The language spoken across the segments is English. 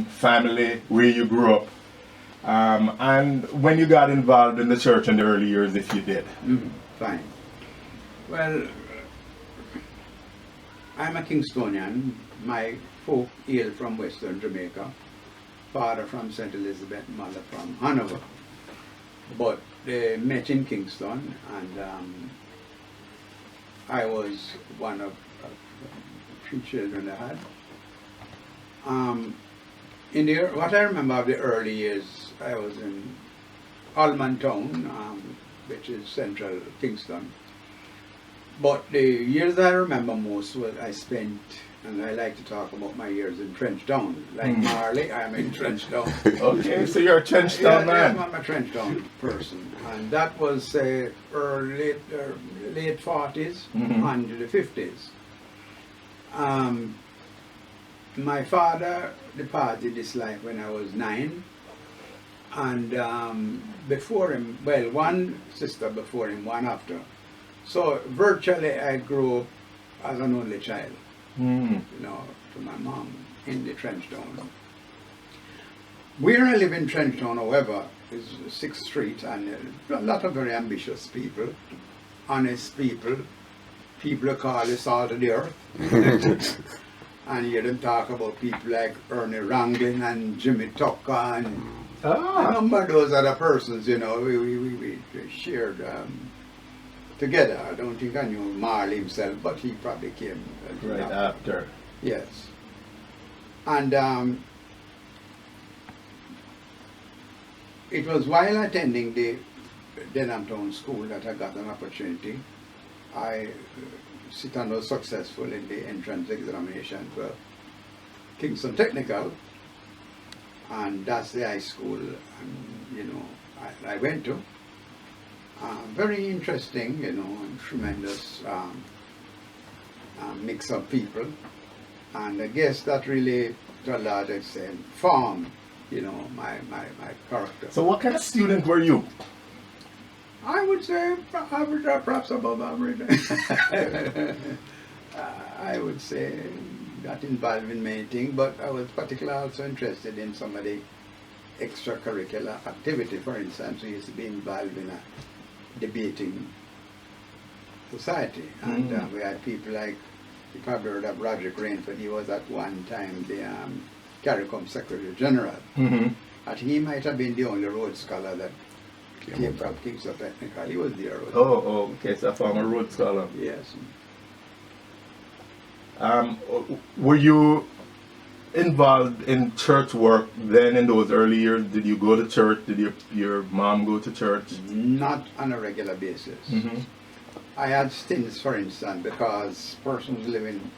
family, where you grew up, and when you got involved in the church in the early years, if you did. Fine. Well, I'm a Kingstonian. My folk hail from Western Jamaica. Father from St. Elizabeth, mother from Hanover. But they met in Kingston, and I was one of three children I had. What I remember of the early years, I was in Allman Town, which is central Kingston. But the years I remember most was I spent, and I like to talk about my years in Trenchtown. Like Marley, I'm in Trenchtown. Okay, so you're a Trenchtown man. Yeah, I'm a Trenchtown person. And that was late 40s and the 50s. My father departed this life when I was 9. And before him, well, one sister before him, one after. So virtually I grew up as an only child, you know, to my mom in the Trenchtown. Where I live in Trenchtown, however, is 6th Street, and a lot of very ambitious people, honest people who call the salt of the earth. And hear them talk about people like Ernie Ranglin and Jimmy Tucker and a number of those other persons, you know, we shared together. I don't think I knew Marley himself, but he probably came right after. Yes. And it was while attending the Denham Town School that I got an opportunity. I sit and was successful in the entrance examination for Kingston Technical, and that's the high school, and, you know, I went to. Very interesting, you know, and tremendous mix of people, and I guess that really, to a large extent, formed, you know, my character. So what kind of student were you? I would say average or perhaps above average. I would say not involved in many things, but I was particularly also interested in some of the extracurricular activity. For instance, we used to be involved in a debating society, and we had people like, you probably heard of Roger Rainford. He was at one time the CARICOM Secretary General. And he might have been the only Rhodes Scholar that came from Kingston Technical. He was there. Okay, so a former Rhodes Scholar. Yes. Were you involved in church work then in those early years? Did you go to church? Did your mom go to church? Not on a regular basis. I had stints, for instance, because persons living,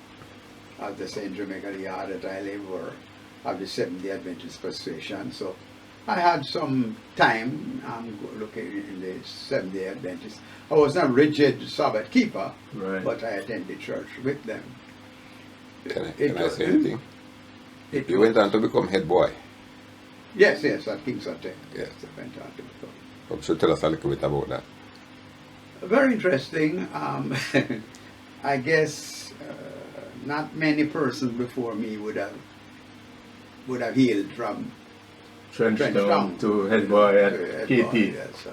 as they say in Jamaica, the yard that I live were of the Seventh-day Adventist persuasion. So I had some time looking in the Seventh-day Adventist. I was not a rigid Sabbath keeper, but I attended church with them. Can I say anything? You went on to become head boy. Yes, at Kingston Tech. Yes, I went on to become. So tell us a little bit about that. Very interesting. I guess not many persons before me would have hailed from Trenchtown to head boy at KT. Yes,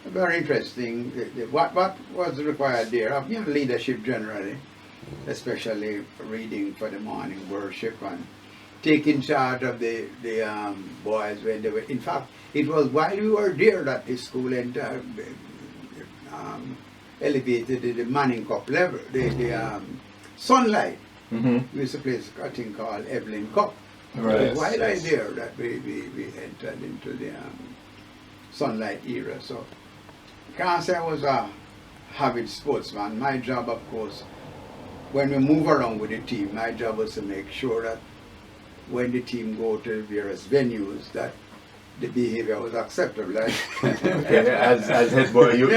very interesting. What was required there? You know, leadership generally, especially reading for the morning worship and taking charge of the boys when they were. In fact, it was while we were there that the school elevated the Manning Cup level, the Sunlight. We used to play a thing called Evelyn Cup. Right. While I there that we entered into the Sunlight era. So I can't say I was a avid sportsman. My job, of course, when we move around with the team, my job was to make sure that when the team go to various venues that the behavior was acceptable. Okay, as head boy, you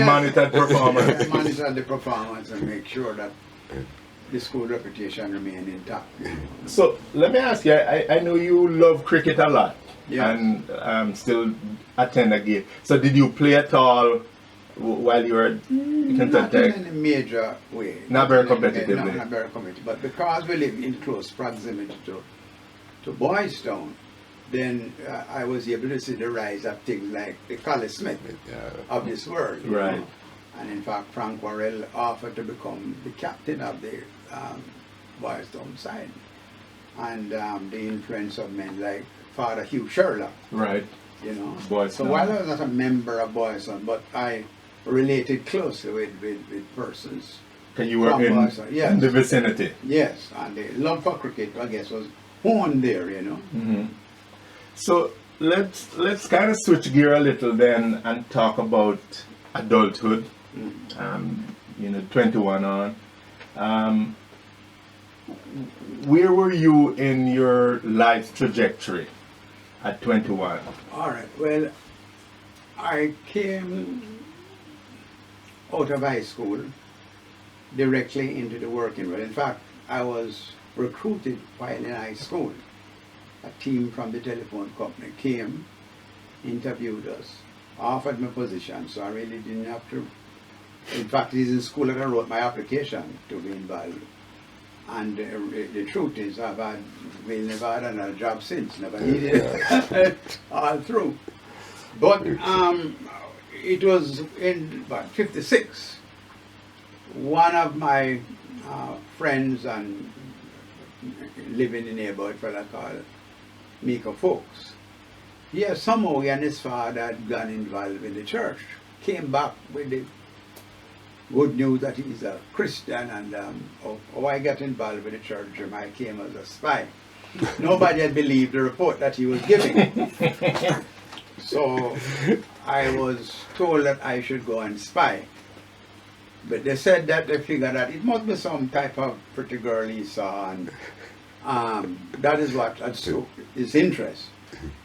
monitored performance. I monitored the performance and make sure that the school reputation remained intact. So let me ask you, I know you love cricket a lot, and still attend a game. So did you play at all while you were at Not in a major way. Not very competitively. Not very competitive, but because we live in close proximity to to Boys Town, then I was able to see the rise of things like the Collie Smith of this world. Right. Know? And in fact, Frank Worrell offered to become the captain of the Boys Town side. And the influence of men like Father Hugh Sherlock. Right. You know. Boys So Town. while I was not a member of Boys Town, but I related closely with persons. Can you were in, Yes. in the vicinity? Yes, and the love for cricket, I guess, was honed there, you know. Mm-hmm. So let's kind of switch gear a little then and talk about adulthood. You know, 21 on. Where were you in your life trajectory at 21? All right. Well, I came out of high school directly into the working world. In fact, I was recruited while in high school. A team from the telephone company came, interviewed us, offered me a position, so I really didn't have to. In fact, it is in school that I wrote my application to be involved. And the truth is, we never had another job since, never needed it all through. But it was in about 56. One of my friends and living in the neighborhood, fella called Mika Folks, somehow he and his father had gone involved in the church, came back with the good news that he's a Christian, and how I got involved with the church, I came as a spy. Nobody had believed the report that he was giving. So I was told that I should go and spy. But they said that they figured that it must be some type of pretty girl he saw, and that is what had struck his interest.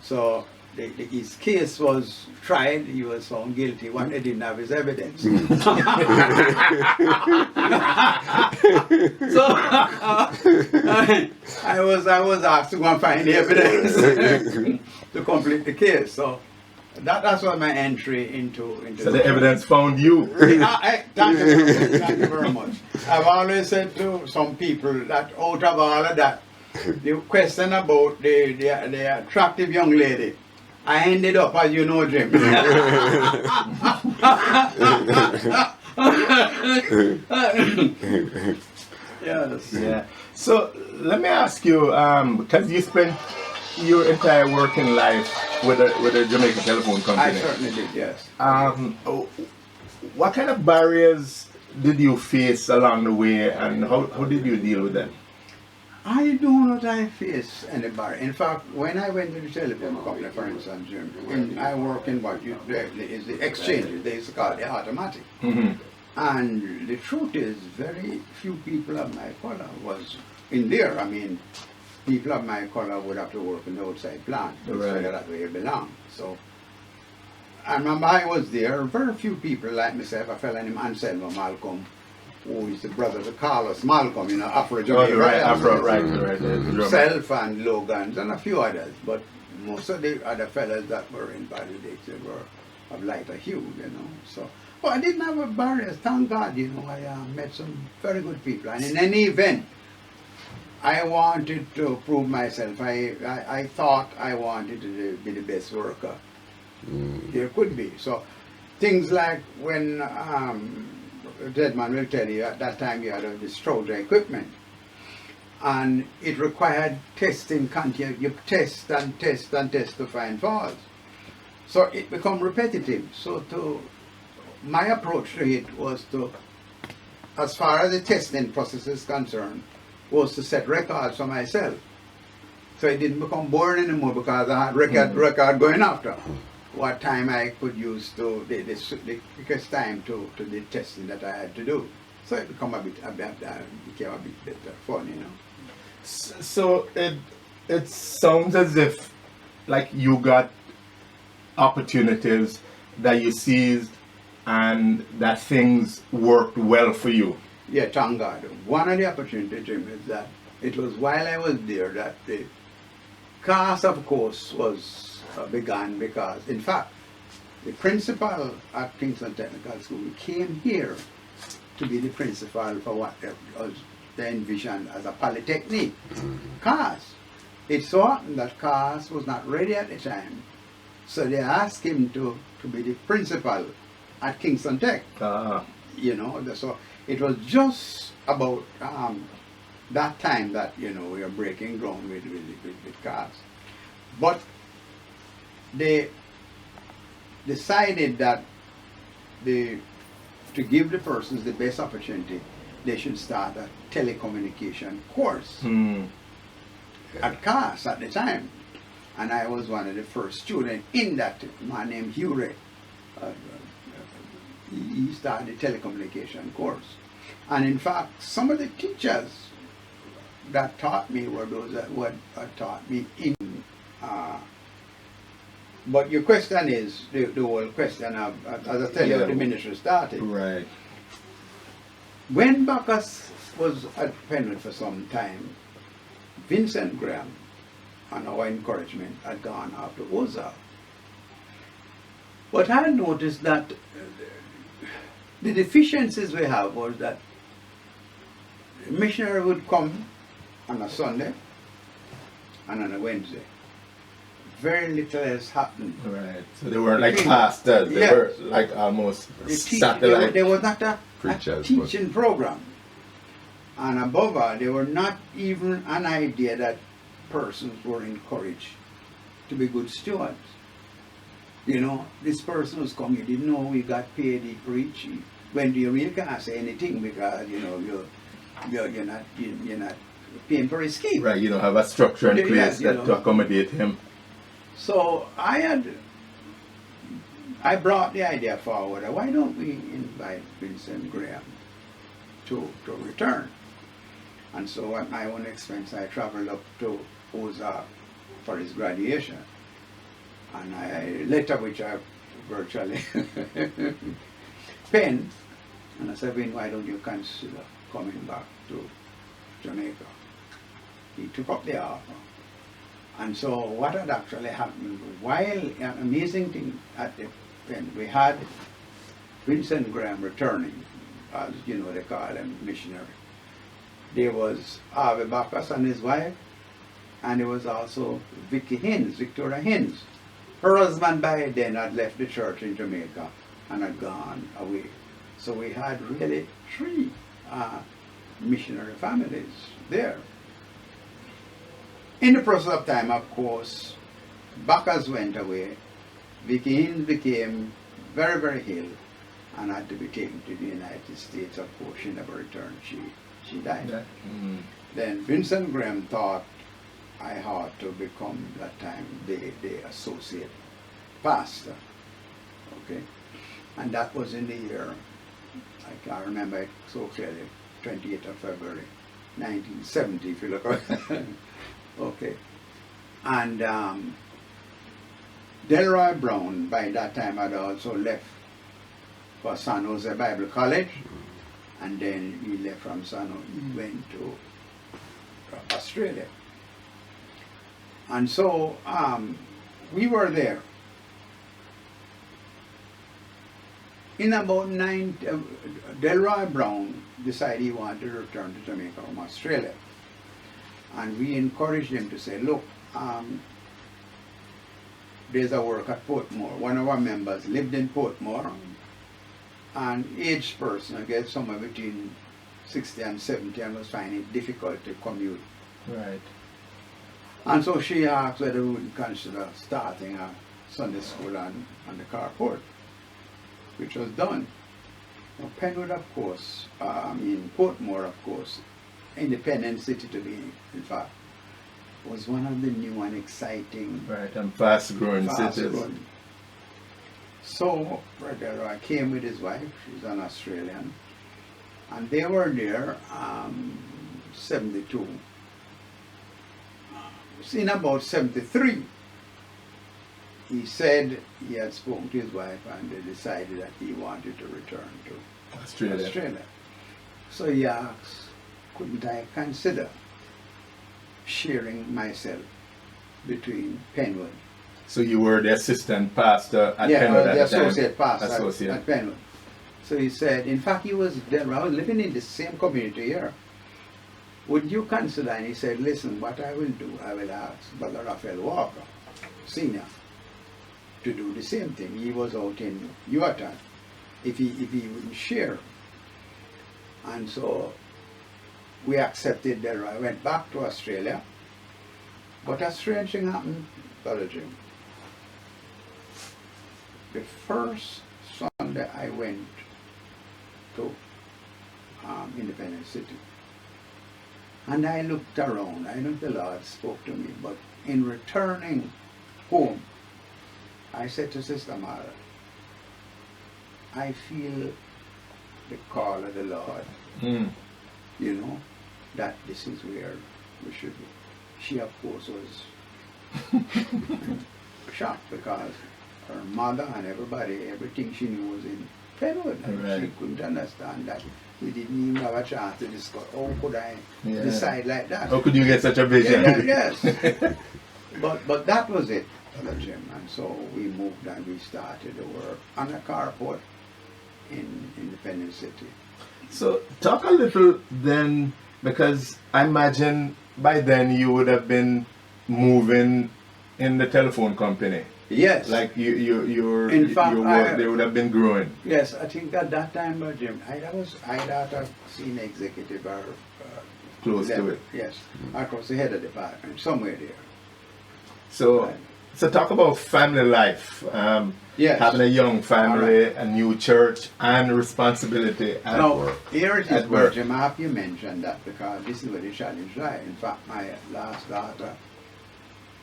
So his case was tried, he was found guilty when they didn't have his evidence. So I was asked to go and find the evidence to complete the case. So that's what my entry into So the evidence found you. Thank you very much. I've always said to some people that out of all of that, the question about the attractive young lady, I ended up, as you know, Jim. Yes. Yeah. So let me ask you, because you spent your entire working life with a Jamaica telephone company. I certainly did, yes. What kind of barriers did you face along the way, and how did you deal with them? I do not face any barrier. In fact, when I went to the telephone company, for instance, Jim, I work in what is the exchange, they used to call it the automatic. Mm-hmm. And the truth is, very few people of my color was in there. I mean, people of my color would have to work in the outside plant. Right. So that's where you belong. So I remember I was there. Very few people like myself. A fellow named Anselmo Malcolm, who is the brother to Carlos Malcolm, you know, Afro-Jamaican. Oh, right, Afro, right. Himself and Logans and a few others. But most of the other fellas that were in Validate were of lighter hue, you know. So, but I didn't have a barrier. Thank God, you know. I met some very good people. And in any event, I wanted to prove myself. I thought I wanted to be the best worker there could be. So things like when Deadman will tell you at that time you had this Trojan equipment, and it required testing continuous. You test and test and test to find faults. So it become repetitive. So my approach to it was to, as far as the testing process is concerned, was to set records for myself. So it didn't become boring anymore because I had record going after. What time I could use to the quickest time to the testing that I had to do. So it became a bit better fun, you know. So it sounds as if like you got opportunities that you seized and that things worked well for you. Yeah, thank God. One of the opportunities, Jim, is that it was while I was there that the class, of course, was began because, in fact, the principal at Kingston Technical School came here to be the principal for what they envisioned as a polytechnic class. it so happened that Cass was not ready at the time, so they asked him to be the principal at Kingston Tech. You know, so it was just about that time that, you know, we were breaking ground with Cass. But they decided that to give the persons the best opportunity, they should start a telecommunication course at Cass at the time. And I was one of the first students in that. Man named Hugh he started the telecommunication course. And in fact, some of the teachers that taught me were those that taught me in. But your question is, the whole question of, as I tell you, the ministry started. Right. When Bacchus was at Penwood for some time, Vincent Graham, on our encouragement, had gone off to Ozark. But I noticed that the deficiencies we have was that the missionary would come on a Sunday and on a Wednesday. Very little else happened. Right. So they weren't like pastors. They were like almost satellite. There was not a Preachers, teaching program. And above all, there were not even an idea that persons were encouraged to be good stewards. You know, this person was coming, you didn't know we got paid, he preached. When you really can't say anything because, you know, you're not paying for his scheme. Right, you don't have a structure in place to accommodate him. So I brought the idea forward. Why don't we invite Vincent Graham to return? And so at my own expense, I traveled up to Ozark for his graduation. And a letter which I virtually penned. And I said, Vin, why don't you consider coming back to Jamaica? He took up the offer. And so what had actually happened, while an amazing thing at the end, we had Vincent Graham returning, as you know they call him missionary. There was Harvey Bacchus and his wife, and there was also Victoria Hines. Her husband by then had left the church in Jamaica and had gone away. So we had really 3 missionary families there. In the process of time, of course, Bacchus went away. Vicky Hines became very, very ill and had to be taken to the United States. Of course, she never returned. She died. Yeah. Then Vincent Graham thought I had to become, that time, the associate pastor. Okay? And that was in the year, I can't remember it so clearly, 28th of February, 1970, if you look at it. Okay. And Delroy Brown, by that time, had also left for San Jose Bible College. And then he left from San Jose, he went to Australia. And so we were there. In about Delroy Brown decided he wanted to return to Jamaica from Australia. And we encouraged him to say, look, there's a work at Portmore. One of our members lived in Portmore, an aged person, I guess somewhere between 60 and 70, and was finding it difficult to commute. Right. And so she asked whether we would consider starting a Sunday school on the carport, which was done. Now, Penwood, of course, Portmore, of course, independent city to be, in fact, was one of the new and exciting, right, and fast-growing cities. So, Brother Roy came with his wife, she's an Australian, and they were there 72. In about 73, he said he had spoken to his wife and they decided that he wanted to return to Australia. So he asked, couldn't I consider sharing myself between Penwood? So you were the assistant pastor at Penwood at the time? Yeah, the associate pastor at Penwood. So he said, in fact, I was living in the same community here. would you consider, and he said, listen, what I will do, I will ask Brother Raphael Walker, Senior, to do the same thing. He was out in Utah, if he wouldn't share. And so we accepted that. I went back to Australia, but a strange thing happened, Brother Jim. The first Sunday I went to Independence City, and I looked around. I know the Lord spoke to me, but in returning home, I said to Sister Mara, I feel the call of the Lord, you know, that this is where we should be. She, of course, was shocked because her mother and everybody, everything she knew was in Penwood, and right. she couldn't understand that. We didn't even have a chance to discuss, how could I decide like that? How could you get such a vision? Yes. But that was it, Brother Jim. And so we moved and we started to work on a carport in Independence City. So talk a little then, because I imagine by then you would have been moving in the telephone company. Yes. Like your In fact, work, they would have been growing. Yes, I think at that time, Jim, I had a senior executive or Close level. to it. Yes, I was the head of the department, somewhere there. So, Right. so talk about family life. Yes. Having a young family, a new church, and responsibility at Now, work. here it is, At work. Jim. I have you mentioned that because this is where the challenge lies. In fact, my last daughter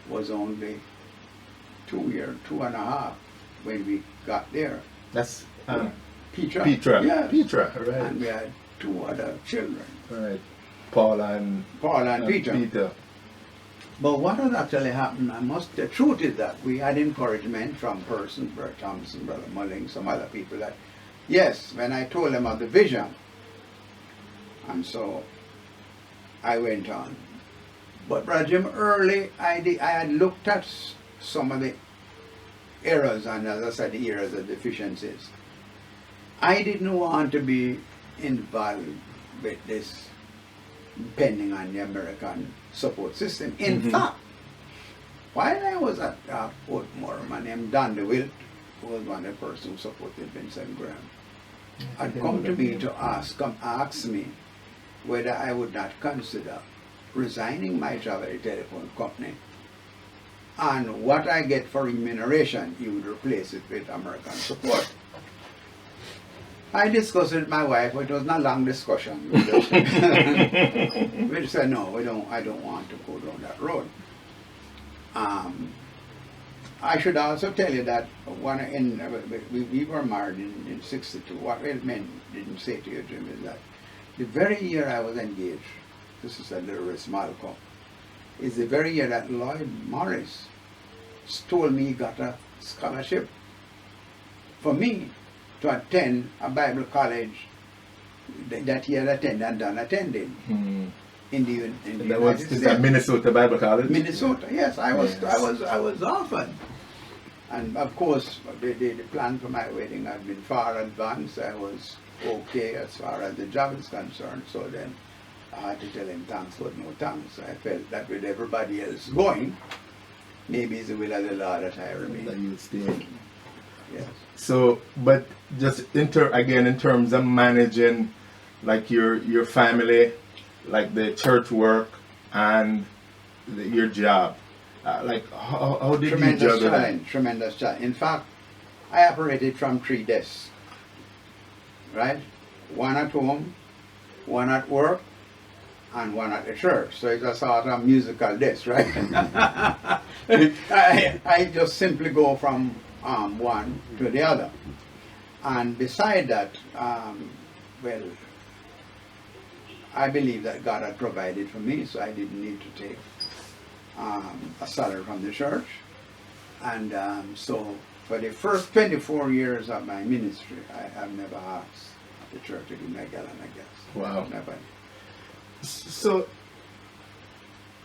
was only 2.5 when we got there. That's Petra. Petra. Yes. Petra, right. And we had 2 other children, Right. Paul and Paul and Peter. Peter. But what had actually happened, the truth is that we had encouragement from Person, Brother Thompson, Brother Mulling, some other people that, yes, when I told them of the vision, and so I went on. But Brother Jim, early, I had looked at some of the errors, and as I said, the errors and deficiencies. I didn't want to be involved with this depending on the American support system. In fact, while I was at Portmore, my name Don DeWilt, who was one of the persons who supported Vincent Graham, had come to me to ask me whether I would not consider resigning my job at the telephone company, and what I get for remuneration, he would replace it with American support. I discussed it with my wife, but it was not a long discussion. We just said, no, I don't want to go down that road. I should also tell you that we were married in 62. What men didn't say to you, Jim, is that the very year I was engaged, this is a little Malcolm, is the very year that Lloyd Morris told me he got a scholarship for me to attend a Bible college that he had attended and done attending in the That was United is States. that Minnesota Bible College? Minnesota, yes, I was offered, and of course the plan for my wedding had been far advanced. I was okay as far as the job is concerned. So then I had to tell him thanks but no thanks. I felt that with everybody else going, maybe it's the will of the Lord that I remain. That you stay. Yes. So, but just in terms of managing, like your family, like the church work and your job, like how did you juggle that? Tremendous challenge. In fact, I operated from 3 desks, right? One at home, one at work, and one at the church. So it's a sort of musical desk, right? I just simply go from one to the other. And beside that, well, I believe that God had provided for me, so I didn't need to take a salary from the church. And so for the first 24 years of my ministry, I have never asked the church to give me a gallon of gas. Wow. Never. So,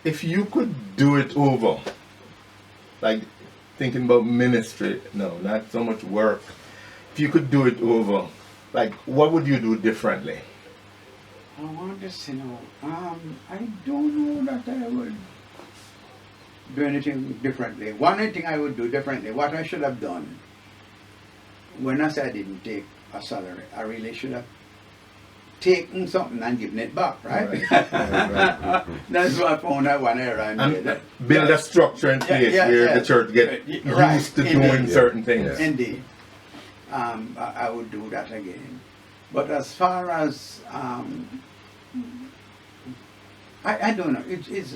if you could do it over, like thinking about ministry, no, not so much work. If you could do it over, like what would you do differently? I want to say no. I don't know that I would do anything differently. One thing I would do differently, what I should have done, when I said I didn't take a salary, I really should have taken something and given it back, right? That's what I found out one error I made. And build a structure in place where the church get used to doing certain things. Indeed. I would do that again. But as far as I don't know, it's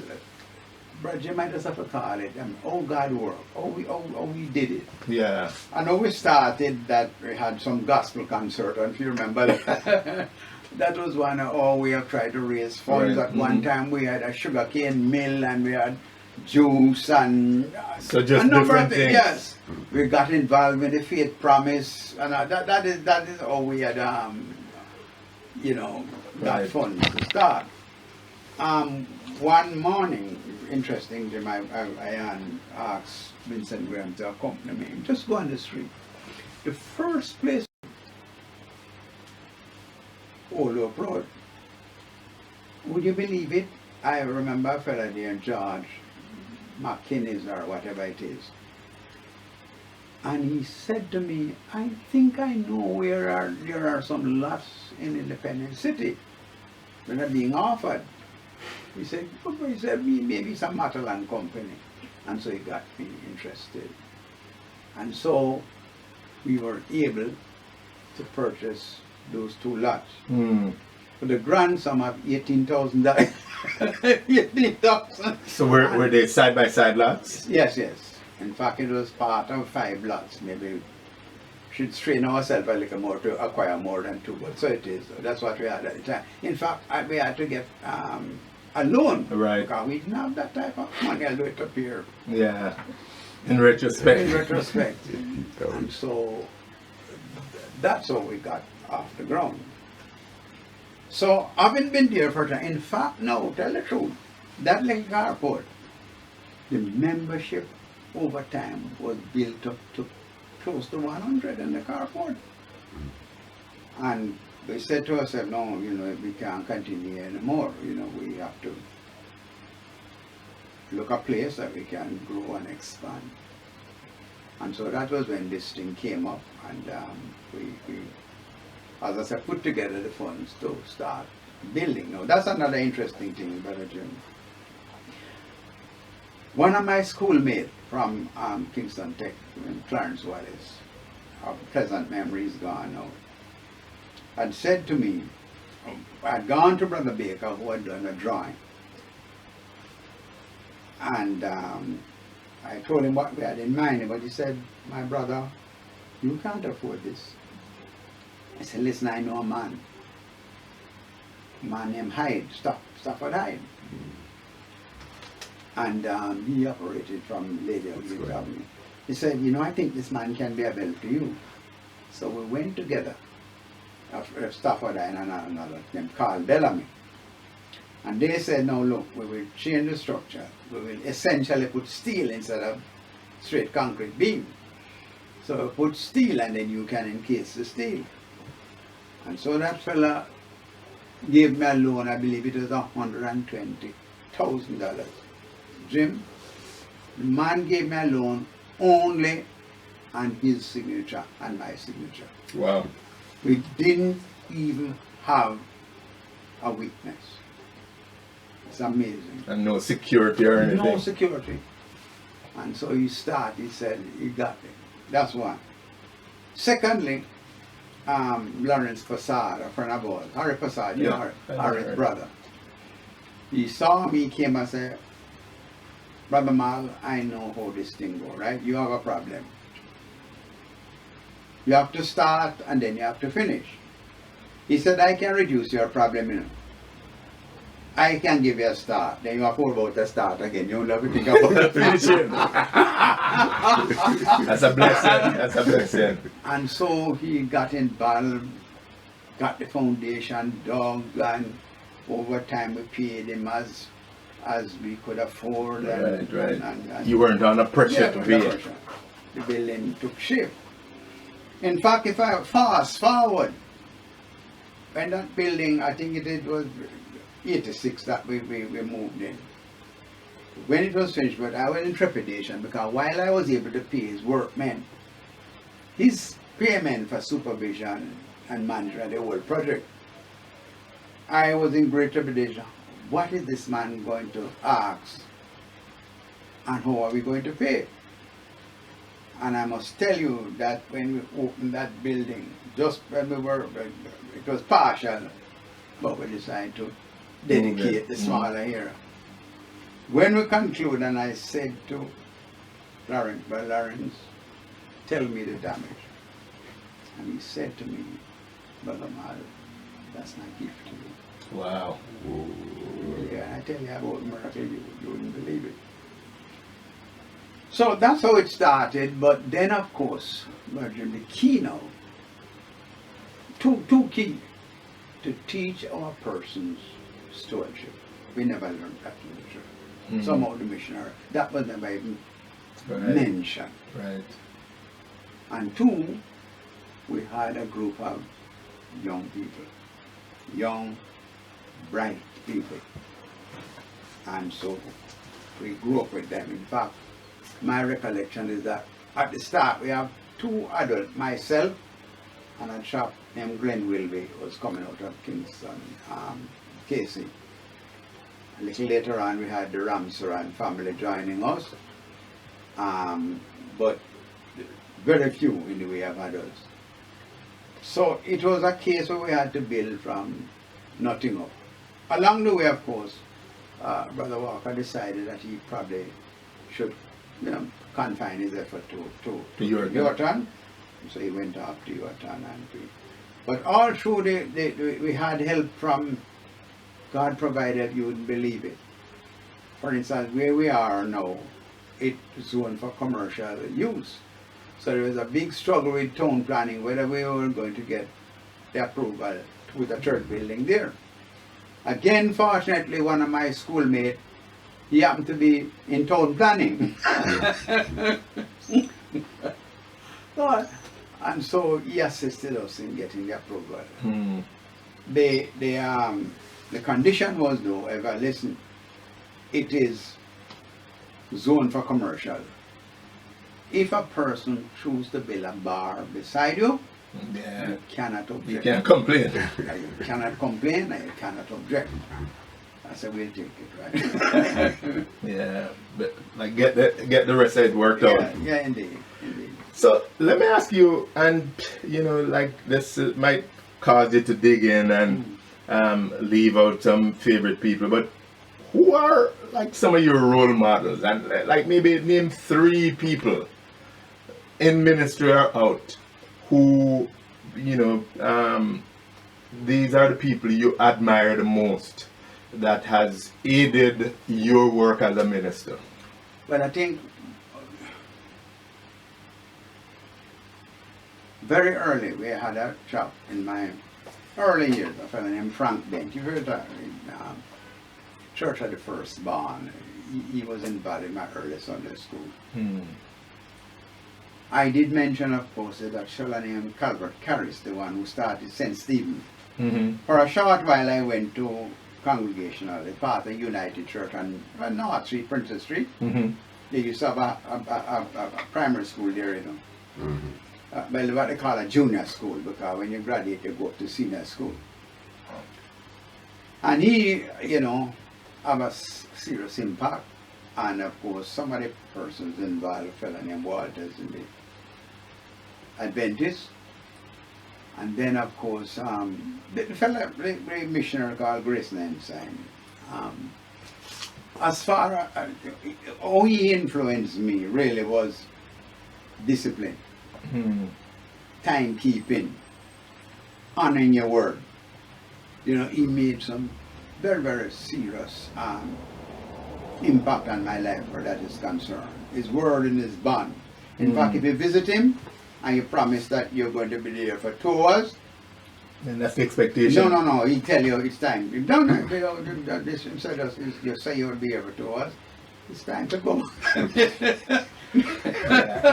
Brother Jim, I just have to call it oh God work. Oh we did it. Yeah. I know we started that we had some gospel concert, and if you remember that, that was one of we have tried to raise funds. At one time we had a sugarcane mill and we had juice and so just a number different of things. things. Yes. We got involved with the Faith Promise, and that is how we had got funds to start. One morning, interesting, Jim, I asked Winston Graham to accompany me. Just go on the street. The first place, Old Oak Road. Would you believe it? I remember a fellow there, George McKinney's or whatever it is. And he said to me, I think I know where there are some lots in Independence City that are being offered. He said, maybe some Matalan company. And so he got me interested. And so we were able to purchase those 2 lots. For the grand sum of $18,000. 18,000. So were they side by side lots? Yes. In fact, it was part of 5 lots. Maybe we should strain ourselves a little more to acquire more than 2. But so it is. That's what we had at the time. In fact, we had to get a loan. Right. Because we didn't have that type of money. I'll do it up here. Yeah. In retrospect. And so that's how we got off the ground. So I haven't been there for time. In fact, no, tell the truth, that little carport, the membership over time was built up to close to 100 in the carport. And we said to ourselves, no, we can't continue anymore. We have to look a place that we can grow and expand. And so that was when this thing came up, and we as I said, put together the funds to start building. Now, that's another interesting thing, Brother Jim. One of my schoolmates from Kingston Tech, Clarence Wallace, of pleasant memories gone now, had said to me, I had gone to Brother Baker, who had done a drawing. And I told him what we had in mind, but he said, my brother, you can't afford this. I said, listen, I know a man named Hyde, Stafford Hyde. And he operated from Lady of the Avenue. He said, I think this man can be of help to you. So we went together, Stafford Hyde and another named Carl Bellamy. And they said, no, look, we will change the structure. We will essentially put steel instead of straight concrete beam. So we put steel, and then you can encase the steel. And so that fella gave me a loan, I believe it was $120,000. Jim, the man gave me a loan only on his signature and my signature. Wow. We didn't even have a witness. It's amazing. And no security or anything. No security. And so he said, he got it. That's one. Secondly, Lawrence Fassad, a friend of ours, Harry Fassad, Harry's brother. He saw me, came and said, Brother Mal, I know how this thing goes, right? You have a problem. You have to start and then you have to finish. He said, I can reduce your problem, I can give you a start. Then you have to worry about the start again. You don't have to think about the finishing. That's a blessing. That's a blessing. And so he got involved, got the foundation dug, and over time we paid him as we could afford. And you weren't under pressure to pay it. The building took shape. In fact, if I fast forward when that building, I think it was 86 that we moved in. When it was finished, but I was in trepidation because while I was able to pay his workmen, his payment for supervision and management of the whole project, I was in great trepidation. What is this man going to ask? And how are we going to pay? And I must tell you that when we opened that building, just when we were, it was partial, but we decided to dedicate the smaller area. When we concluded, and I said to Lawrence, well, Lawrence, tell me the damage. And he said to me, Brother Mal, that's my gift to you. Wow. Yeah, I tell you about the miracle, you wouldn't believe it. So that's how it started, but then of course, Virgin, the key now, two key, to teach our persons stewardship. We never learned that in the church. Some of the missionary, that was never even mentioned. Right. And two, we had a group of young people, young, bright people. And so we grew up with them. In fact, my recollection is that at the start we have two adults, myself and a chap named Glenn Wilby was coming out of Kingston, Casey. A little later on we had the Ramsaran family joining us, but very few in the way of adults. So it was a case where we had to build from nothing up. Along the way, of course, Brother Walker decided that he probably should confine his effort to Yorton. So he went off to Yorton. But all through we had help from God provided, you wouldn't believe it. For instance, where we are now, it's zoned for commercial use. So there was a big struggle with town planning, whether we were going to get the approval with a church building there. Again, fortunately, one of my schoolmates, he happened to be in town planning. And so he assisted us in getting the approval. The condition was, though, ever listen, it is zoned for commercial. If a person chooses to build a bar beside you, you cannot object. You can't complain. You cannot complain and you cannot object. That's the way to take it, right? Yeah, but like get the rest of it worked out. Yeah, indeed. So let me ask you, and like this might cause you to dig in and leave out some favorite people, but who are like some of your role models, and like maybe name 3 people in ministry or out who these are the people you admire the most that has aided your work as a minister. Well, I think very early we had a chap in my early years, a fellow named Frank Dent. You heard that in Church of the Firstborn. He was involved in my early Sunday school. I did mention, of course, that fellow named Calvert Carris, the one who started St. Stephen. For a short while I went to Congregational, part of United Church on North Street, Princess Street. They used to have a primary school there, well, what they call a junior school, because when you graduate you go to senior school. And he, have a serious impact. And of course some of the persons involved, a fellow named Walters in the Adventist. And then of course the fellow, the missionary called Grace Ensign. As far as how he influenced me really was discipline, timekeeping, honoring your word. He made some very, very serious impact on my life where that is concerned. His word and his bond. In fact, if you visit him and you promise that you're going to be there for 2 hours, and that's the expectation. No. He tell you it's time. You don't this instead of you say you'll be here for 2 hours. It's time to go.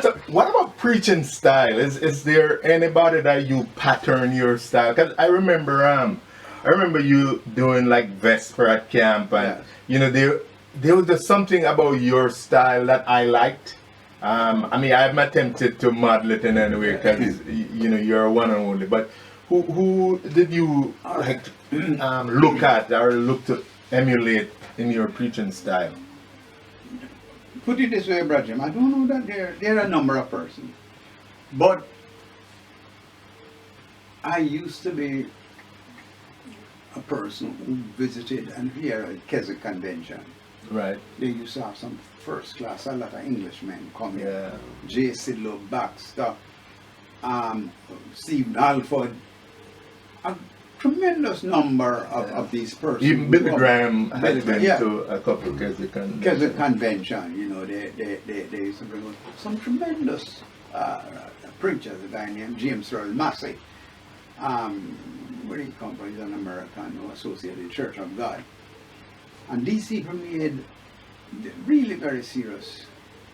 So what about preaching style, is there anybody that you pattern your style? Because I remember you doing like Vesper at camp, and Yes. you know, there was just something about your style that I liked. I mean, I'm attempted to model it in any way because you know you're one and only. But who did you like look at or look to emulate in your preaching style? Put it this way, Brother Jim, I don't know that there are a number of persons, but I used to be a person who visited and here at Keswick Convention. Right. They used to have some first class, a lot of Englishmen coming. Yeah. J. Sidlow Baxter, Stephen Alford, a tremendous number of these persons. Even Billy Graham has Billy been Graham, to a couple of Keswick Keswick Convention, you know, they used to bring some tremendous preachers, a guy named James Earl Massey. Where did he come from? He's an American who associated Church of God. And these people made really very serious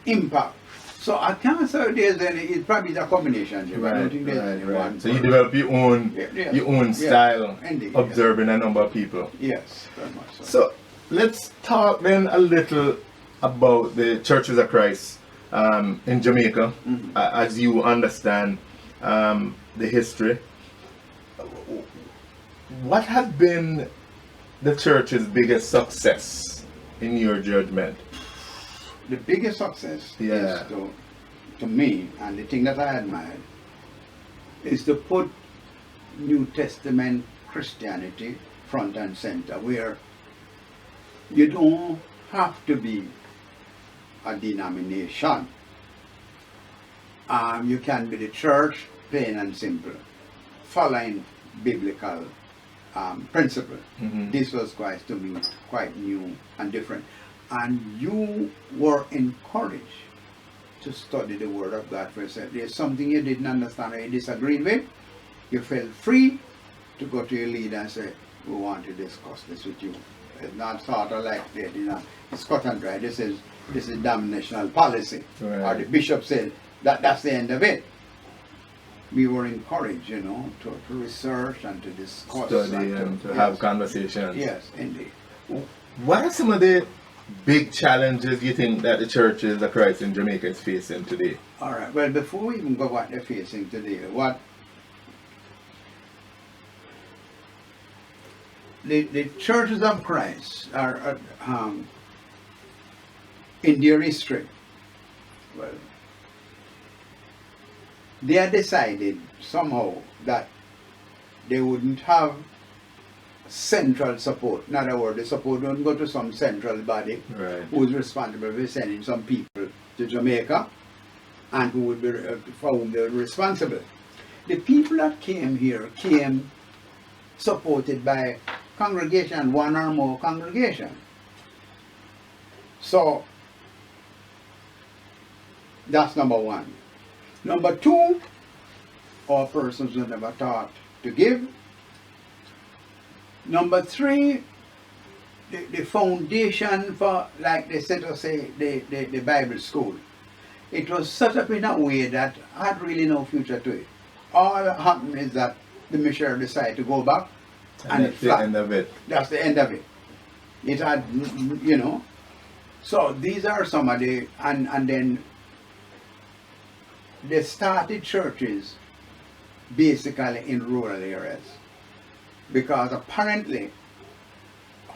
impact. So I can't say there's any, it probably is a combination. Jim. I don't think there's any one. So you develop your own style, indeed, observing a number of people. Yes, very much so. So let's talk then a little about the Churches of Christ in Jamaica, as you understand the history. What has been the church's biggest success in your judgment? The biggest success Yeah. is to me, and the thing that I admire, is to put New Testament Christianity front and center, where you don't have to be a denomination. You can be the church, plain and simple, following biblical principle. This was quite, to me, quite new and different. And you were encouraged to study the Word of God for yourself. There's something you didn't understand or you disagreed with, you felt free to go to your leader and say, we want to discuss this with you. It's not sort of like that, you know, it's cut and dry. This is denominational policy. Right. Or the bishop said that's the end of it. We were encouraged, you know, to research and to discuss. Study and to have conversations. Yes, indeed. What are some of the big challenges you think that the Churches of Christ in Jamaica is facing today? All right. Well, before we even go what they're facing today, the Churches of Christ are in their history. Well, they had decided somehow that they wouldn't have central support. In other words, the support don't go to some central body who is responsible for sending some people to Jamaica and who would be for whom they were responsible. The people that came here came supported by congregation, one or more congregation. So that's number one. Number two, all persons who never taught to give. Number three, the foundation for, like they said to say, the Bible school. It was set up in a way that had really no future to it. All that happened is that the missionary decided to go back, and that's the end of it. That's the end of it. It had, you know. So these are some of the, and then they started churches basically in rural areas, because apparently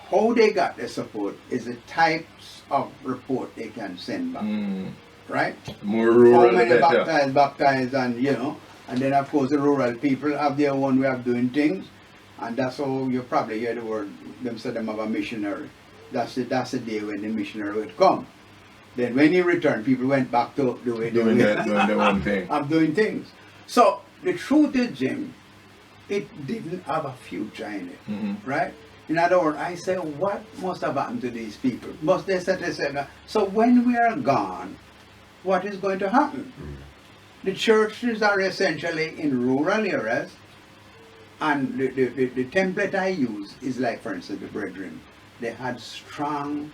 how they got the support is the types of report they can send back. Right? More rural, how many better. baptized, and you know, and then of course the rural people have their own way of doing things, and that's how you probably hear the word them say them have a missionary. That's the day when the missionary would come. Then when he returned, people went back to doing their own thing. Of doing things. So the truth is, Jim, it didn't have a future in it, right? In other words, I say, what must have happened to these people? Must they say, so when we are gone, what is going to happen? The churches are essentially in rural areas, and the template I use is like, for instance, the Brethren. They had strong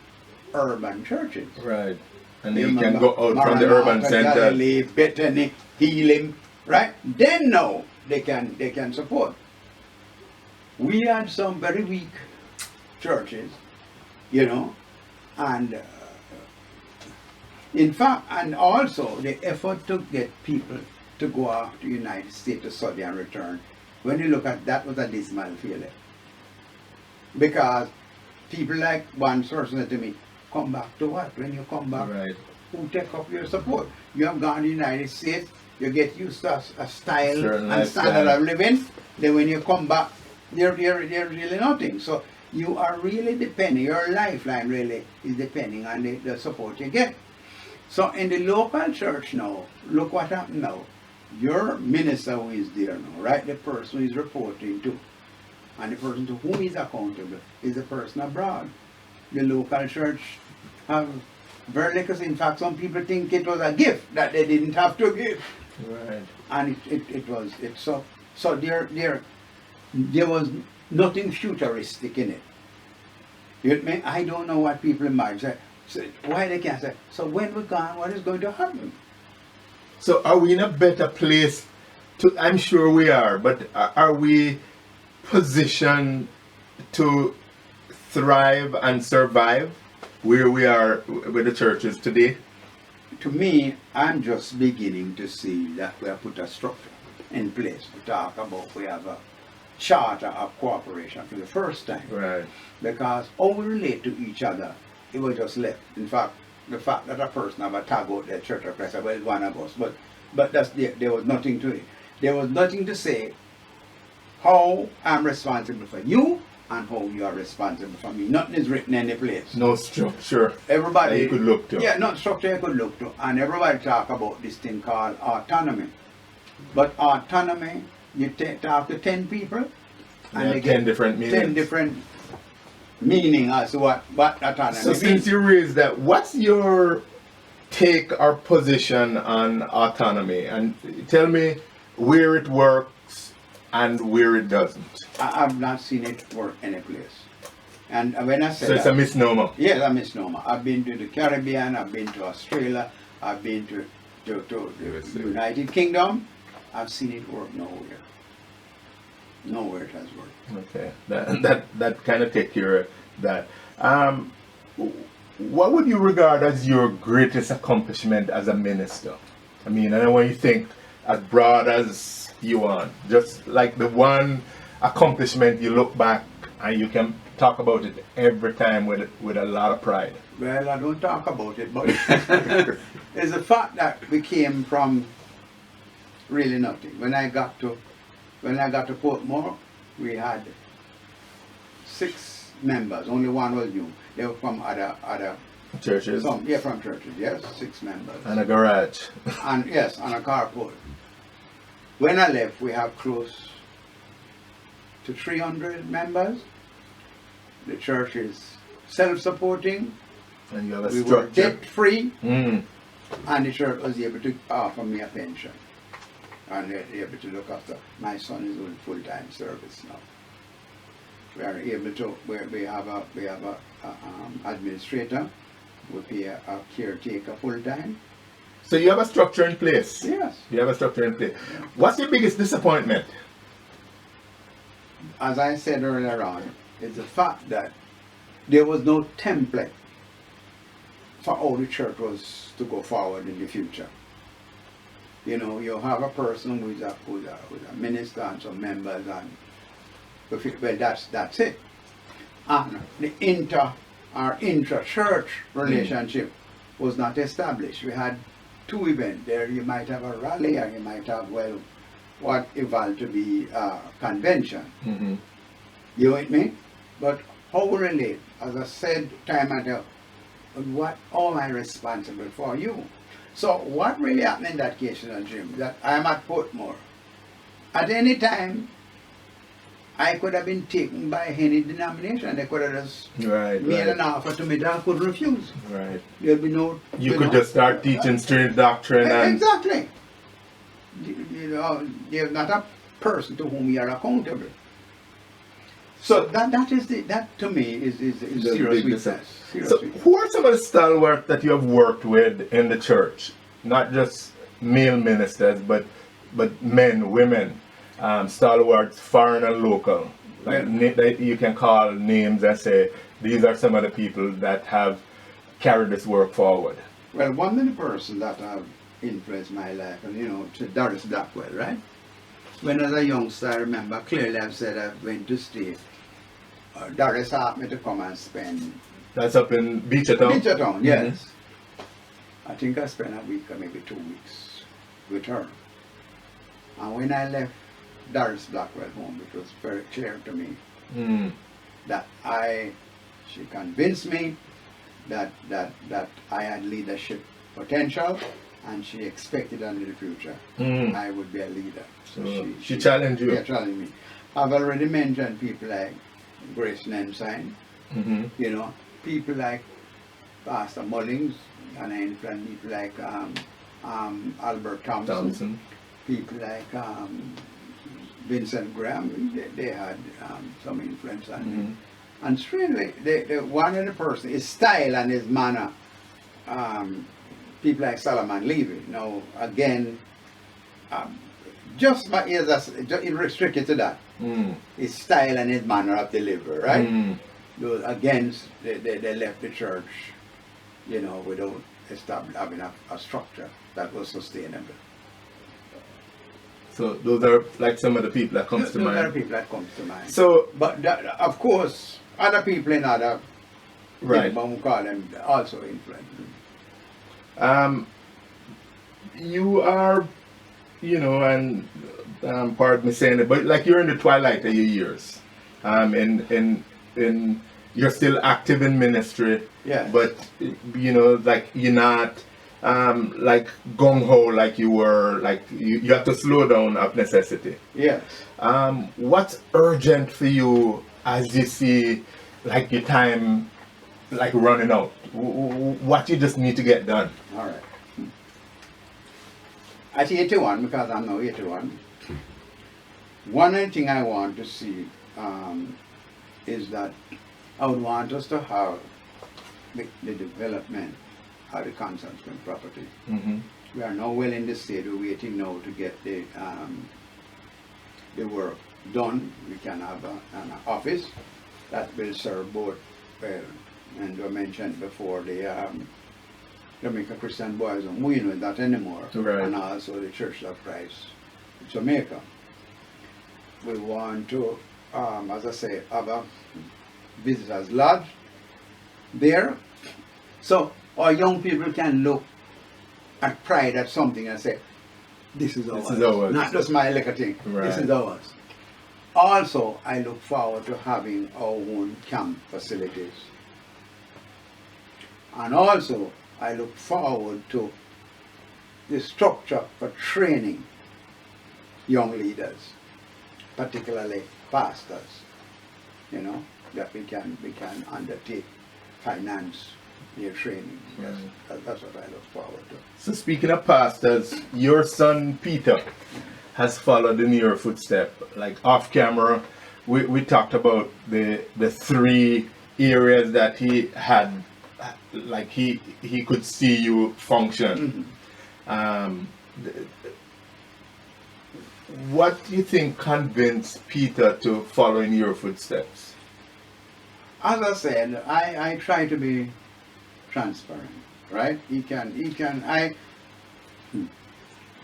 urban churches. Right. And you can go out from the urban center. Galilee, Bethany, heal him, right? Then now they can support. We had some very weak churches, you know, and in fact, and also the effort to get people to go out to the United States to study and return, when you look at that, was a dismal failure. Because people like one person said to me, come back to what? When you come back, Right. who take up your support? You have gone to the United States, you get used to a style Certain and standard lifestyle. of living, then when you come back, they're really nothing. So you are really depending, your lifeline really is depending on the support you get. So in the local church now, look what happened now. Your minister who is there now, right? The person who is reporting to, and the person to whom he's accountable is the person abroad. The local church have very little. In fact, some people think it was a gift that they didn't have to give. Right. And so there was nothing futuristic in it. You know what I mean? I don't know what people imagine. So why they can't say, so when we're gone, what is going to happen? So are we in a better place to, I'm sure we are, but are we positioned to thrive and survive where we are with the churches today? To me, I'm just beginning to see that we have put a structure in place to talk about. We have a charter of cooperation for the first time. Right. Because how we relate to each other, it was just left. In fact, the fact that a person have a tag out the Church of Christ, well, it's one of us, but there was nothing to it. There was nothing to say how I'm responsible for you and how you are responsible for me. Nothing is written in any place. No structure Everybody that you could look to. Yeah, not structure you could look to. And everybody talk about this thing called autonomy. But autonomy, you talk to 10 people, and Yeah, they 10 get different meanings. 10 different meaning as to what autonomy So means. since you raised that, what's your take or position on autonomy? And tell me where it works and where it doesn't. I've not seen it work any place. And when I say So it's a misnomer. yes, a misnomer. I've been to the Caribbean, I've been to Australia, I've been to the USA. United Kingdom. I've seen it work nowhere. Nowhere it has worked. Okay, that kind of take care of that. What would you regard as your greatest accomplishment as a minister? I mean, I know when you think as broad as you want, just like the one accomplishment you look back and you can talk about it every time with a lot of pride. Well, I don't talk about it, but it's the fact that we came from really nothing. When I got to Portmore, we had 6 members. Only one was new. They were from other Churches from churches. Yes, 6 members. and a garage. And yes, on a carport. When I left, we have close to 300 members. The church is self-supporting. And you have a We were structure. debt-free. Mm. And the church was able to offer me a pension. And they're able to look after. My son is in full-time service now. We are able to, we have a administrator. We pay a caretaker full-time. So you have a structure in place. Yes. You have a structure in place. What's your biggest disappointment? As I said earlier on, it's the fact that there was no template for how the church was to go forward in the future. You know, you have a person who's a minister and some members, and well, that's it. And the intra-church relationship was not established. We had 2 events there. You might have a rally, or you might have, well, what evolved to be a convention. Mm-hmm. You with me? But how we relate, as I said time and time, what am I responsible for you? So what really happened in that case, Jim, that I'm at Portmore. At any time, I could have been taken by any denomination. They could have just made an offer to me that I could refuse. Right. There'd be no... You could just start teaching strange doctrine and... Exactly. You know, there's not a person to whom you are accountable. So that to me is serious weakness. So who are some of the stalwarts that you have worked with in the church? Not just male ministers, but men, women, stalwarts, foreign and local. Like that you can call names and say these are some of the people that have carried this work forward. Well, one of the persons that have influenced my life, and to Doris Blackwell, right? When as a youngster, I remember clearly I've said I went to state. Doris asked me to come and spend. That's up in Beachertown? Beachertown, yes. I think I spent a week or maybe 2 weeks with her. And when I left Doris Blackwell home, it was very clear to me that she convinced me that I had leadership potential, and she expected in the future I would be a leader. So she challenged you? Yeah, challenged me. I've already mentioned people like Grace Nensign, people like Pastor Mullings, and I influenced people like Albert Thompson, people like Vincent Graham. They had some influence on me. And strangely, one of the person, his style and his manner, people like Solomon Levy. Now, again, just my ears are restricted to that. His style and his manner of delivery, right? Those, again, they left the church, without having a structure that was sustainable. So those are like some of the people that comes to mind. Those are the people that comes to mind. So, but of course, other people in other, right, but we call them also influenced. You are, and pardon me saying it, but like you're in the twilight of your years, and you're still active in ministry. Yeah. But like you're not like gung ho like you were. Like you have to slow down of necessity. Yes. What's urgent for you as you see like your time like running out? What you just need to get done? All right. I see 81 because I'm now 81. One of the things I want to see is that I would want us to have the development of the consumption property. We are now well in the state. We're waiting now to get the work done. We can have an office that will serve both, and I mentioned before, the Jamaica Christian Boys Home. We know that anymore. Right. And also the Church of Christ, Jamaica. We want to, as I say, have a visitors lodge there. So our young people can look at pride at something and say, this is ours. Not just my little thing. Right. This is ours. Also, I look forward to having our own camp facilities. And also, I look forward to the structure for training young leaders, particularly pastors, that we can undertake, finance their training. Yes, that's what I look forward to. So speaking of pastors, your son Peter has followed in your footsteps. Like off camera, we talked about the three areas that he had, like he could see you function. What do you think convinced Peter to follow in your footsteps? As I said, I try to be transparent, right?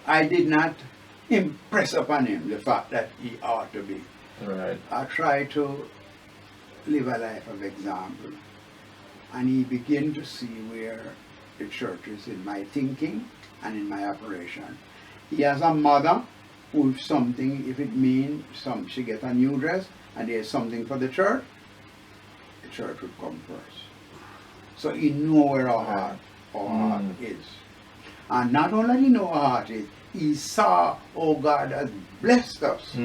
I did not impress upon him the fact that he ought to be. Right. I try to live a life of example, and he began to see where the church is in my thinking and in my operation. He has a mother who, something, if it means she gets a new dress and there's something for the church would come first. So he know where our heart is. And not only he know our heart is, he saw, oh, God has blessed us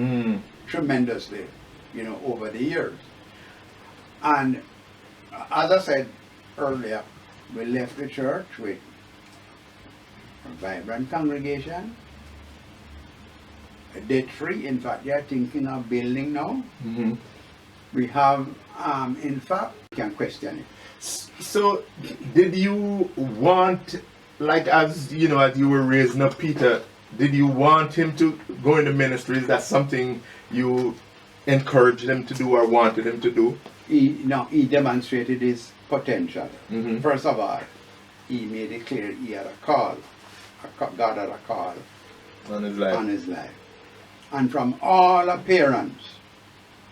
tremendously, over the years. And as I said earlier, we left the church with a vibrant congregation, debt-free. In fact, they are thinking of building now. We have, in fact, we can question it. So, did you want like as you know, as you were raising up Peter, did you want him to go into ministry? Is that something you encouraged him to do or wanted him to do? He demonstrated his potential. Mm-hmm. First of all, he made it clear he had a call. God had a call On his life. And from all appearance,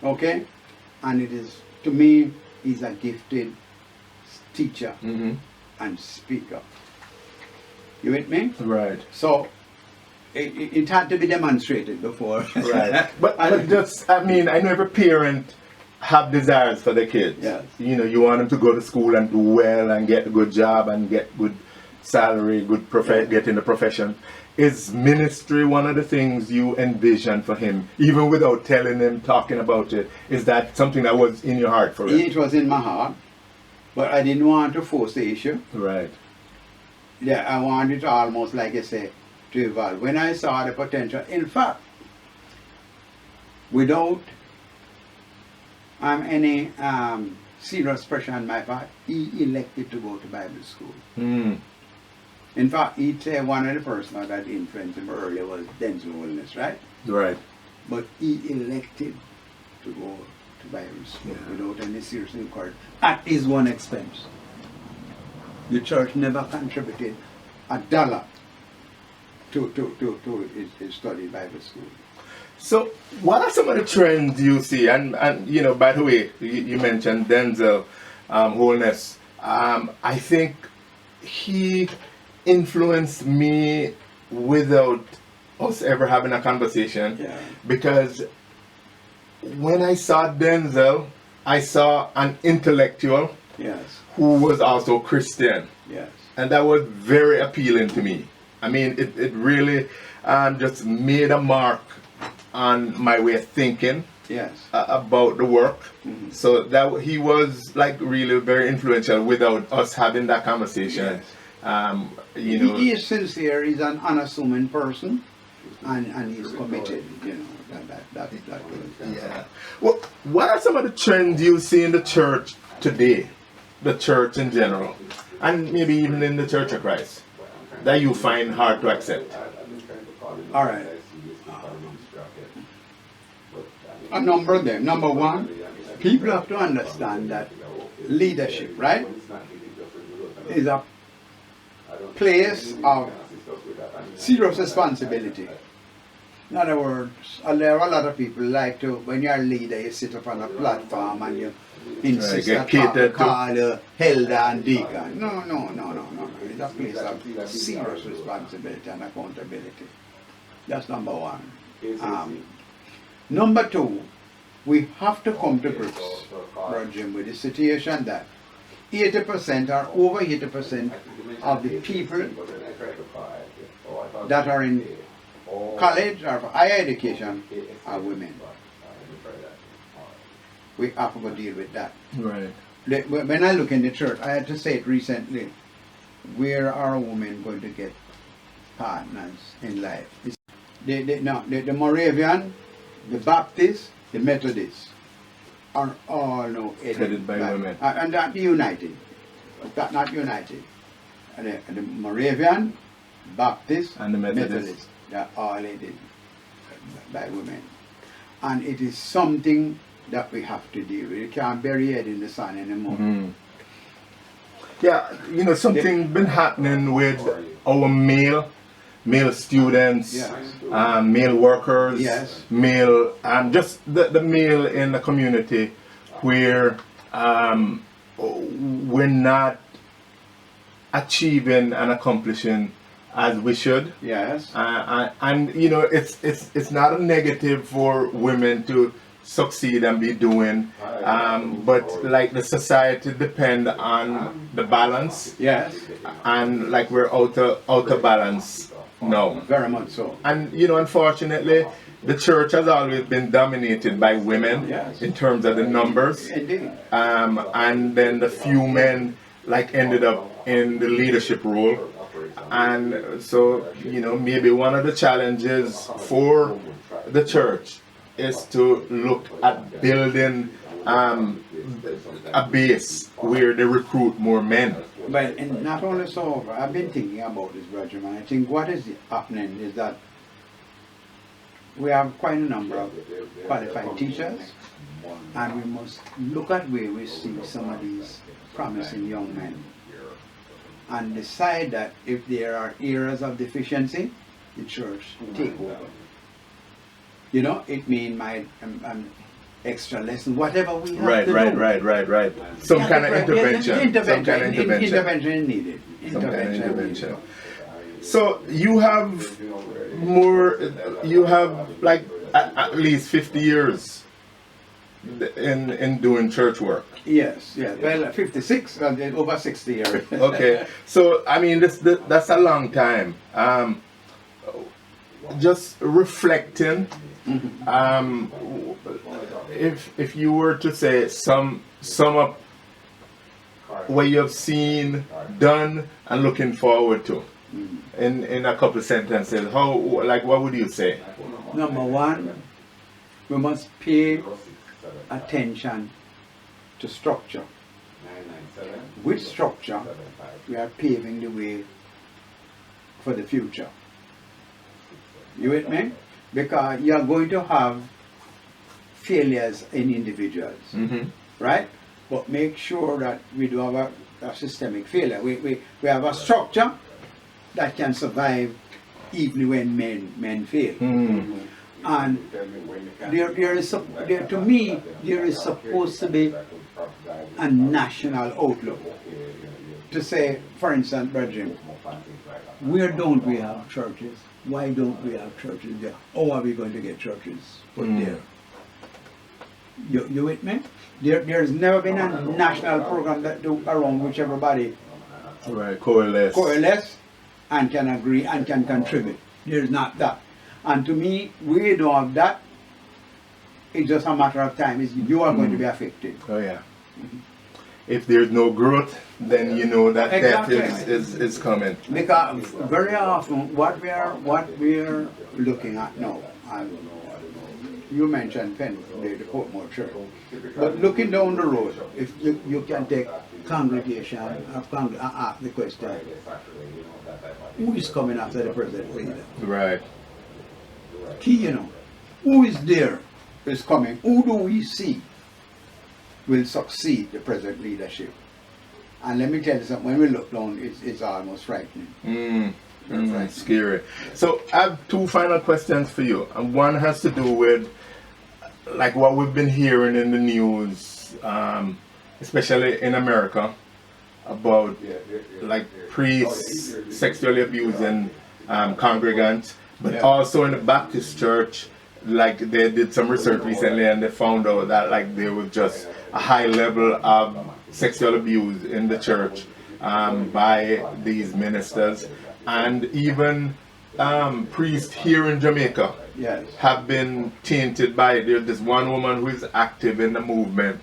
okay, and it is, to me, he's a gifted teacher Mm-hmm. and speaker. You with me? Right. So it had to be demonstrated before. Right. But just, I mean, I know every parent have desires for their kids. Yes. You know, you want them to go to school and do well and get a good job and get good salary, get in the profession. Is ministry one of the things you envision for him, even without telling him, talking about it? Is that something that was in your heart for him? It was in my heart, but I didn't want to force the issue. Right. Yeah, I wanted to almost, like I say, to evolve. When I saw the potential, in fact, without any serious pressure on my part, he elected to go to Bible school. Mm. In fact, he'd say one of the persons that influenced him earlier was Denzel, right? Right. But he elected to go to Bible school without any serious inquiry at his own expense. The church never contributed $1 to his study Bible school. So, what are some of the trends you see? And you know, by the way, you mentioned Denzel Holness. I think he influenced me without us ever having a conversation. Yeah. Because when I saw Denzel, I saw an intellectual Yes. who was also Christian. Yes. And that was very appealing to me. I mean, it really just made a mark on my way of thinking Yes. about the work. Mhm. So that he was like really very influential without us having that conversation. You know, He is sincere, he's an unassuming person, and he's committed, you know, that yeah. Well, what are some of the trends you see in the church today? The church in general, and maybe even in the Church of Christ, that you find hard to accept? All right. A number of them. Number one, people have to understand that leadership, right, is a place of serious responsibility. In other words, there are a lot of people like to, when you're a leader, you sit up on a platform and you insist that people call you elder and deacon. No. It's a place of serious responsibility and accountability. That's number one. Number two, we have to come to grips, Brother Jim, with the situation that 80% or over 80% of the people that are in college or higher education are women. We have to deal with that. Right. When I look in the church, I had to say it recently, where are women going to get partners in life? The Moravian, the Baptist, the Methodist are all now Headed by women. And not united. Not united. And the Moravian, Baptist, And the Methodist. they are all headed by women. And it is something that we have to deal with. You can't bury your head in the sand anymore. Mm-hmm. Yeah, you know, something been happening with our male students, Yes. Male workers, Yes. male, just the male in the community where we're not achieving and accomplishing as we should. Yes. And you know, it's not a negative for women to succeed and be doing, but like the society depend on the balance. Yes. And like we're out of balance now. Very much so. And you know, unfortunately, the church has always been dominated by women. Yes. In terms of the numbers. Indeed. And then the few men like ended up in the leadership role. And so, you know, maybe one of the challenges for the church is to look at building a base where they recruit more men. But and not only so, I've been thinking about this, Roger, man. I think what is happening is that we have quite a number of qualified teachers, and we must look at where we see some of these promising young men and decide that if there are areas of deficiency, the church take over. You know, it means my extra lesson, whatever we have to do. Right. Some kind of intervention. Intervention is needed. Intervention. So you have like at least 50 years in doing church work. Yes. Well, 56, over 60 years. Okay. So I mean, that's a long time. Just reflecting. If you were to say sum up what you have seen, done, and looking forward to, in a couple of sentences, what would you say? Number one, we must pay attention to structure. With structure, we are paving the way for the future. You with me? Because you are going to have failures in individuals, right? But make sure that we do have a systemic failure. We have a structure that can survive even when men fail. And to me, there is supposed to be a national outlook. To say, for instance, brethren, where don't we have churches? Why don't we have churches there? How are we going to get churches put there? You with me? There's never been a national program that do around which everybody coalesce and can agree and can contribute. There's not that. And to me, we don't have that. It's just a matter of time. You are going to be affected. Oh yeah. If there's no growth, then you know that exactly. Death is coming. Because very often what we are looking at now, and you mentioned the Portmore Church, but looking down the road, if you can take congregation and ask the question, who is coming after the present leader? Right. Key, who is there is coming? Who do we see will succeed the present leadership? And let me tell you something, when we look down, it's almost frightening. Scary. So I have two final questions for you. And one has to do with like what we've been hearing in the news, especially in America, about like priests sexually abusing congregants, but also in the Baptist church, like they did some research recently and they found out that like there was just a high level of sexual abuse in the church by these ministers, and even priests here in Jamaica have been tainted by it. There's this one woman who is active in the movement.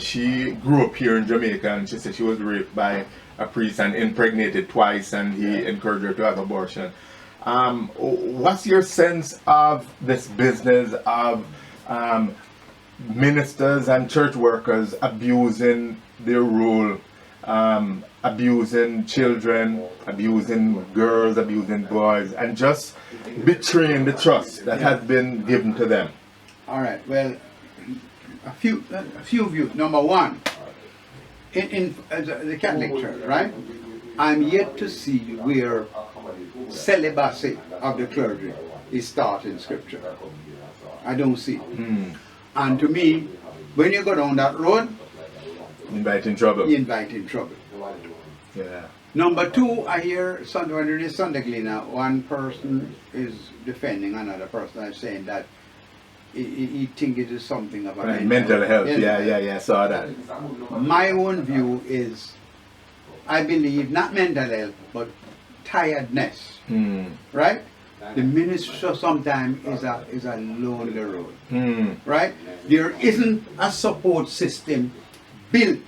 She grew up here in Jamaica, and she said she was raped by a priest and impregnated twice, and he encouraged her to have abortion. What's your sense of this business of ministers and church workers abusing their role, abusing children, abusing girls, abusing boys, and just betraying the trust that has been given to them? All right. Well, a few views. Number one, in the Catholic Church, right? I'm yet to see where celibacy of the clergy is taught in Scripture. I don't see it. And to me, when you go down that road, inviting trouble. You invite trouble. Yeah. Number two, I hear when it is Sunday Cleaner, one person is defending another person and saying that he thinks it is something about mental health. Yeah, saw that. My own view is, I believe not mental health, but tiredness. Right? The ministry sometimes is a lonely road. Right? There isn't a support system built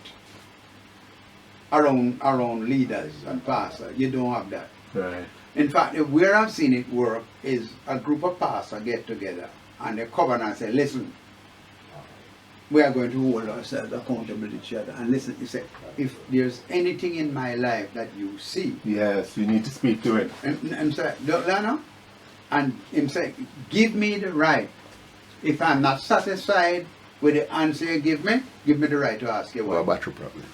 around leaders and pastors. You don't have that. Right. In fact, where I've seen it work is a group of pastors get together and they cover and say, listen, we are going to hold ourselves accountable to each other. And listen, you say, if there's anything in my life that you see, yes, you need to speak to it. and say, Lana, and him say, give me the right. If I'm not satisfied with the answer you give me the right to ask you What why. about your problem?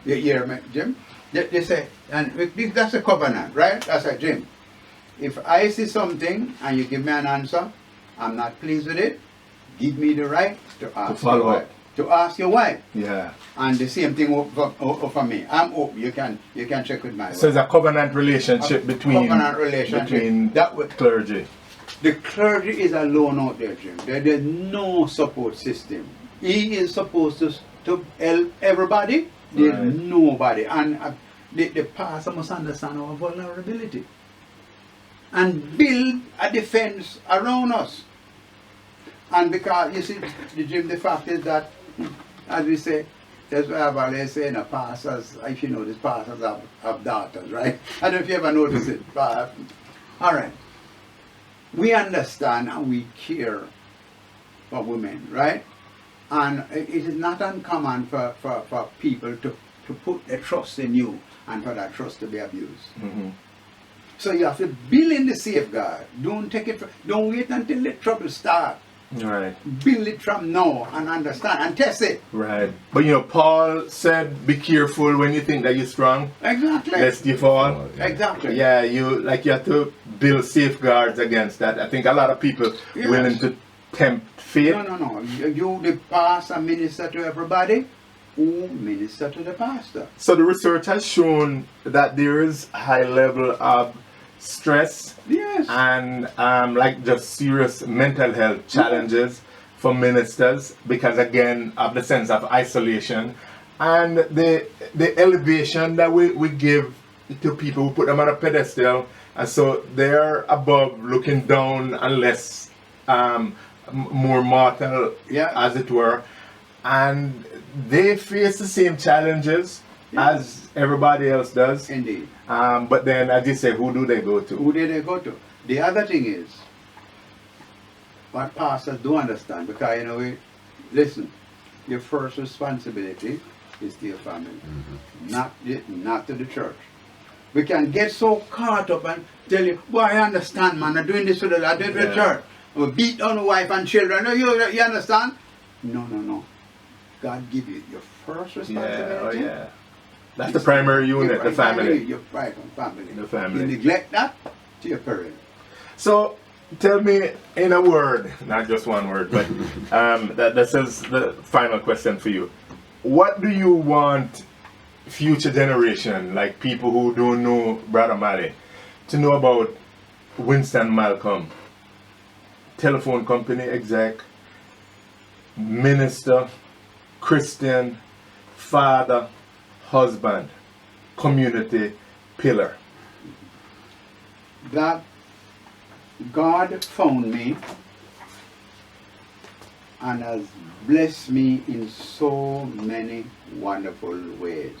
You hear me, Jim? They say, and that's a covenant, right? That's a Jim. If I see something and you give me an answer, I'm not pleased with it, give me the right to ask follow you why. up. To ask you why. Yeah. And the same thing for me. I'm open. You can check with my So it's a covenant relationship between clergy. The clergy is alone out there, Jim. There's no support system. He is supposed to help everybody. There's Right. nobody. And the pastor must understand our vulnerability and build a defense around us. And because, you see, Jim, the fact is that, as we say, that's why I've always said, pastors, if you notice, pastors have daughters, right? I don't know if you ever notice it. But, all right. We understand and we care for women, right? And it is not uncommon for people to put their trust in you and for that trust to be abused. Mm-hmm. So you have to build in the safeguard. Don't wait until the trouble starts. Right. Build it from now and understand and test it. Right. But Paul said, be careful when you think that you're strong. Exactly. Lest you fall. Exactly. Yeah, you have to build safeguards against that. I think a lot of people willing to tempt fate. No. You the pastor minister to everybody, who minister to the pastor. So the research has shown that there is high level of stress and just serious mental health challenges for ministers because again of the sense of isolation and the elevation that we give to people. We put them on a pedestal and so they're above looking down and less more mortal as it were, and they face the same challenges as everybody else does. Indeed. But then, as you say, who do they go to? Who do they go to? The other thing is, what pastors do understand, because, listen, your first responsibility is to your family, not to the church. We can get so caught up and tell you, boy, I understand, man, I'm doing this for the church. We beat down the wife and children. You understand? No. God give you your first responsibility. That's the primary unit, the family. Your family. The family. You neglect that to your parents. So, tell me in a word, not just one word, but this is the final question for you. What do you want future generation, like people who don't know Brother Mali, to know about Winston Malcolm? Telephone company exec, minister, Christian, father, husband, community pillar. That God found me and has blessed me in so many wonderful ways.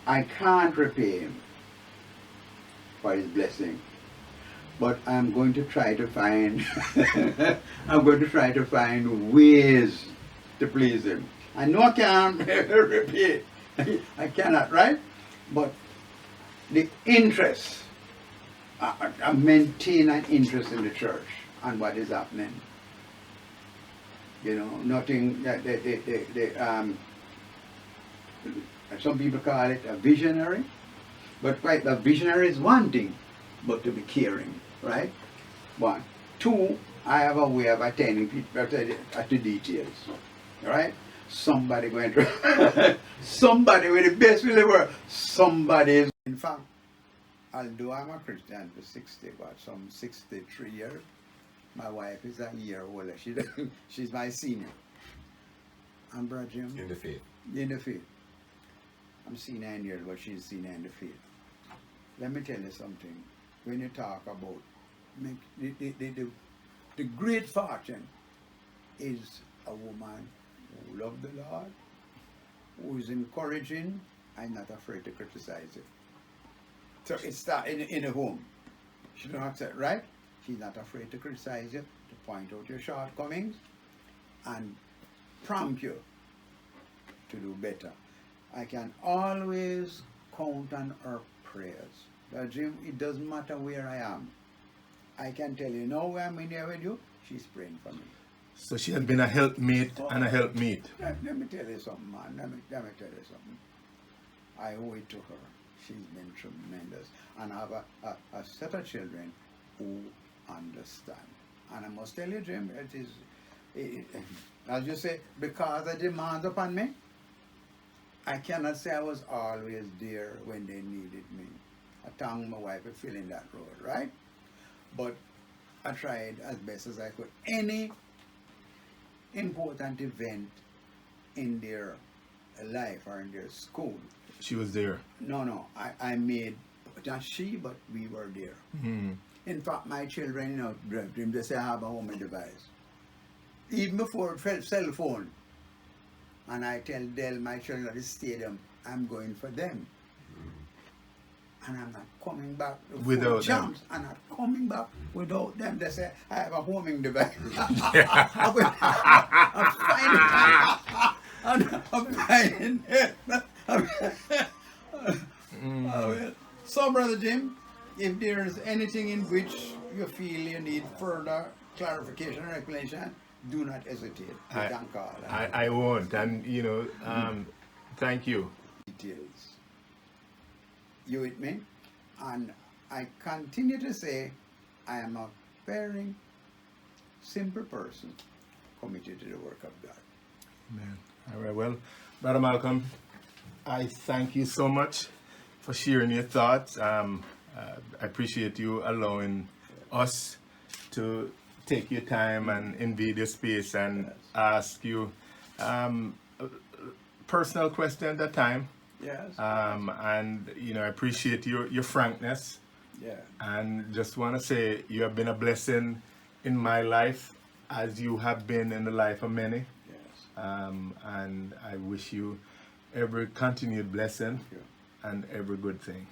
I can't repay him for his blessing, but I'm going to try to find ways to please him. I know I can't repay. I cannot, right? But the interest, I maintain an interest in the church and what is happening. Nothing that some people call it a visionary, but quite a visionary is one thing, but to be caring, right? One. Two, I have a way of attending people at the details, right? Somebody going to, somebody with the best will ever, somebody is, in fact, although I'm a Christian for 63 years, my wife is a year older. She's my senior. I'm Brother Jim. In the faith. In the faith. I'm senior in years, but she's senior in the faith. Let me tell you something. When you talk about the great fortune is a woman who loves the Lord, who is encouraging and not afraid to criticize it. So it's that in a home. She don't accept, right? She's not afraid to criticize you, to point out your shortcomings, and prompt you to do better. I can always count on her prayers. But Jim, it doesn't matter where I am. I can tell you, now when I'm in here with you, she's praying for me. So she has been a helpmate and a helpmeet. Let me tell you something, man. Let me tell you something. I owe it to her. She's been tremendous. And I have a set of children who understand. And I must tell you, Jim, as you say, because the demands upon me, I cannot say I was always there when they needed me. I thank my wife for filling that role, right? But I tried as best as I could. Any important event in their life or in their school, She was there. no, I made, not she, but we were there. Mm. In fact, my children, they say I have a home device. Even before cell phone. And I tell my children at the stadium, I'm going for them. And I'm not coming back Without them. I'm not coming back without them. They say, I have a homing device. I'm finding it. So, Brother Jim, if there is anything in which you feel you need further clarification or explanation, do not hesitate. You can call. I won't. And, thank you. Details. You with me? And I continue to say I am a very simple person committed to the work of God. Amen. All right. Well, Brother Malcolm, I thank you so much for sharing your thoughts. I appreciate you allowing us to take your time and invade your space and ask you personal questions at time. Yes. And I appreciate your frankness. Yeah. And just want to say you have been a blessing in my life as you have been in the life of many. Yes. And I wish you every continued blessing Thank you. and every good thing.